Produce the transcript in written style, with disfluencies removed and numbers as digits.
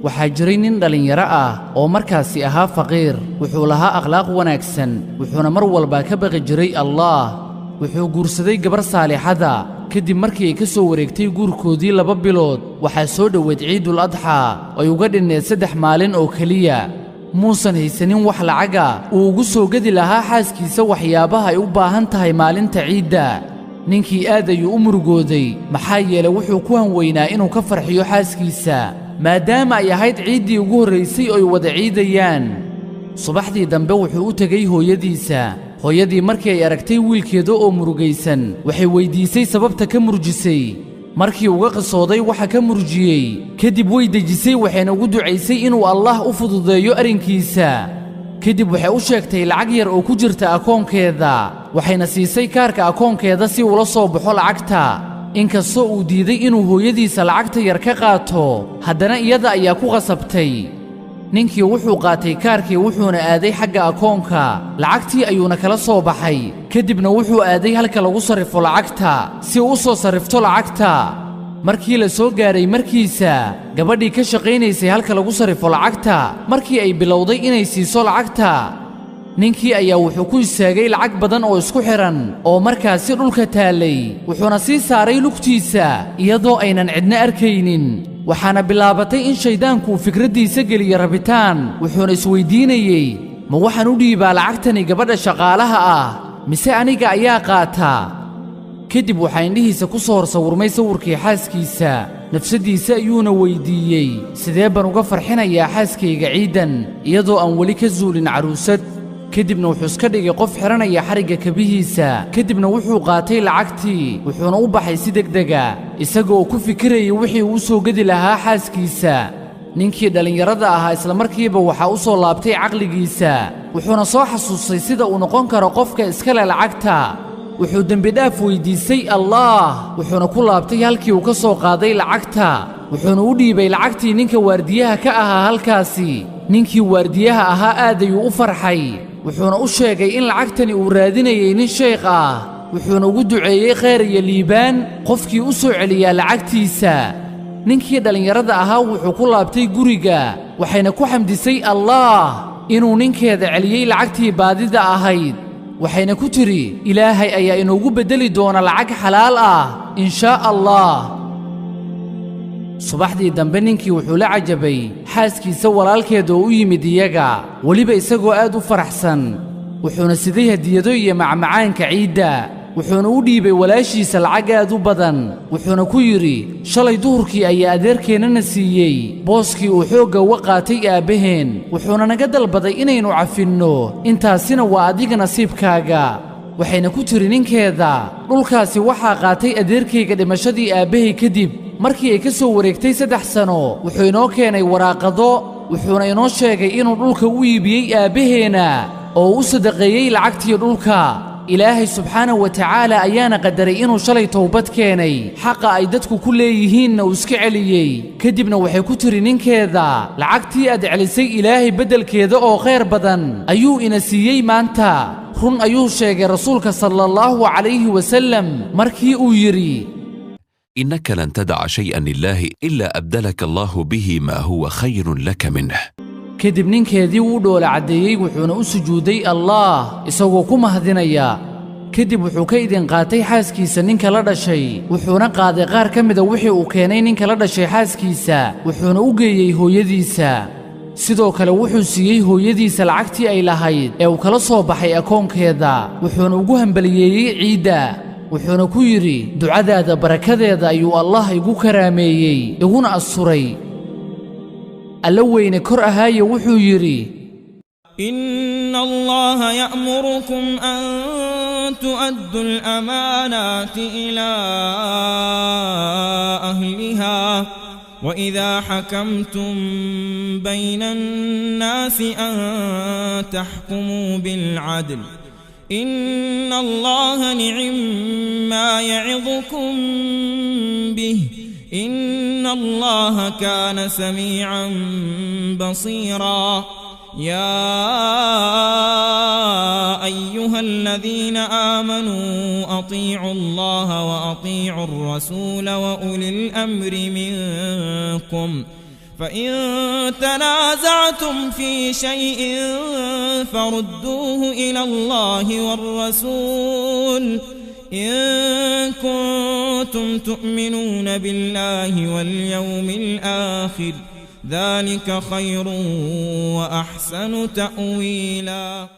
waxaa jiray nin dhalinyaro ah oo markaasi ahaa faqiir wuxuu lahaa akhlaaq wanaagsan wuxuuna mar walba ka baqi jiray Allah wuxuu guursaday gabar saalixada kadib markii ay ka soo wareegtay guurkoodii 2 bilood waxaa soo dhoweed ciidul adxa ay uga dhinneed 3 maalin oo kaliya muusan haysanin wax lacaga uu ugu soo gadi lahaa xaaskiisa waxyaabaha ay u baahan tahay maalinta ciidda ninkii aad ayuu u murugooday maxaa yeelay wuxuu ku hanweynaa inuu ka farxiyo xaaskiisa maadaama ay ahayd ciiddii ugu horraysay oo ay wada ciidayaan subaxdii dambe wuxuu u tegay hooyadiisa hooyadii markii ay aragtay wiilkeeda oo murugaysan waxay weydiisay sababta ka murjisay markii uga qisooday waxa ka murjiyey kadib way dejisay waxayna ugu ducaysay inuu Allah u fududeeyo arrinkiisa kadib waxay u sheegtay lacag yar oo ku jirta akoonkeeda waxayna siisay kaarka akoonkeeda si uu la soo baxo lacagta inkastoo uu diiday inuu hooyadiisa lacagta yar ka qaato haddana iyada ayaa ku qasabtay ninkii wuxuu qaatay kaarkii wuxuuna aaday xagga akoonka lacagtii ayuuna kala soo baxay kadibna wuxuu aaday halka lagu sarrifo lacagta si uu u soo sarrifto lacagta markii la soo gaaray markiisa gabadhii ka shaqaynaysay halka lagu sarrifo lacagta markii ay bilowday inay siiso lacagta ninkii ayaa wuxuu ku istaagay lacag badan oo isku xiran oo markaasi dhulka taallay wuxuuna sii saaray lugtiisa iyadoo aynan cidna arkaynin waxaana bilaabatay in shayddaanku fikraddiisa geliyo rabitaan wuxuuna isweydiinayey ma waxaan u dhiibaa lacagtani gabadha shaqaalaha ah mise aniga ayaa qaata kadib waxaa indhihiisa ku soo horsawirmay sawirkii xaaskiisa nafsaddiisa ayuuna weydiiyey sidee baan uga farxinayaa xaaskayga ciidan iyadoo aan weli ka zuulin caruusad kadibna wuxuu iska dhigay qof xiranaya xarigga kabihiisa kadibna wuxuu qaatay lacagtii wuxuuna u baxay si degdega isagoo ku fikirayay wixii uu soo gadi lahaa xaaskiisa ninkii dhallinyarada ahaa isla markiiba waxaa u soo laabtay caqligiisa wuxuuna soo xasuustay sida uu noqon karo qofka iska leh lacagta wuxuu dembidhaaf weydiisay Allah wuxuuna ku laabtay halkii uu ka soo qaaday lacagta wuxuuna u dhiibay lacagtii ninka waardiyaha ka ahaa halkaasi ninkii waardiyaha ahaa aad ayuu u farxay wuxuuna u sheegay in lacagtani uu raadinayay nin sheekh ah wuxuuna ugu duceeyey khayr iyo liibaan qofkii u soo celiyaa lacagtiisa ninkii dhallinyarada ahaa wuxuu ku laabtay guriga waxayna ku xamdisay Allah inuu ninkeeda celiyey lacagtii baadida ahayd waxayna ku tiri ilaahay ayaa inoogu beddeli doona lacag xalaal ah in shaa Allah subaxdii dambe ninkii wuxuu la cajabay xaaskiisa walaalkeeda oo u yimid iyaga weliba isagoo aad u faraxsan wuxuuna siday hadiyado iyo macmacaanka ciidda wuxuuna u dhiibay walaashiisa lacag aad u badan wuxuuna ku yidhi shalay duhurkii ayaa adeerkeennana siiyey booskii uu xoogga uga qaatay aabbaheen wuxuuna naga dalbaday inaynu cafinno intaasina waa adiga nasiibkaaga waxayna ku tiri ninkeeda dhulkaasi waxaa qaatay adeerkayga dhimashadii aabbahay kadib markii ay ka soo wareegtay 3 sano wuxuu inoo keenay waraaqado wuxuuna inoo sheegay inuu dhulka u iibiyey aabbaheena oo u sadaqeeyey lacagtii dhulka ilaahay subxaanahu wa tacaala ayaana qadaray inuu shalay towbad keenay xaqa ay dadku ku leeyihiinna uu iska celiyey kadibna waxay ku tiri ninkeeda lacagtii aad celisay ilaahay beddelkeeda oo khayr badan ayuu ina siiyey maanta run ayuu sheegay rasuulka sala allahu calayhi wasallam markii uu yidhi إنك لن تدع شيئا لله إلا أبدلك الله به ما هو خير لك منه kadib ninkeedii wuu dhoola caddeeyey wuxuuna u sujuuday Allah isagoo ku mahadinaya kadib wuxuu ka idin qaatay xaaskiisa ninka la dhashay wuxuuna qaaday qaar ka mida wixii uu keenay ninka la dhashay xaaskiisa wuxuuna u geeyey hooyadiisa sidoo kale wuxuu siiyey hooyadiisa lacagtii ay lahayd ee uu kala soo baxay akoonkeeda wuxuuna ugu hambaliyeeyey ciidda wuxuuna ku yidhi ducadaada barakadeeda ayuu Allah igu karaameeyey iguna asturay alla weyne kor ahaaye wuxuu yidhi إن الله يأمركم أن تؤدوا الأمانات إلى أهلها وإذا حكمتم بين الناس أن تحكموا بالعدل إن الله نعما يعظكم به إن الله كان سميعا بصيرا يا أيها الذين آمنوا أطيعوا الله وأطيعوا الرسول وأولي الأمر منكم فإن تنازعتم في شيء فردوه إلى الله والرسول إن كنتم تؤمنون بالله واليوم الآخر ذلك خير وأحسن تأويلا.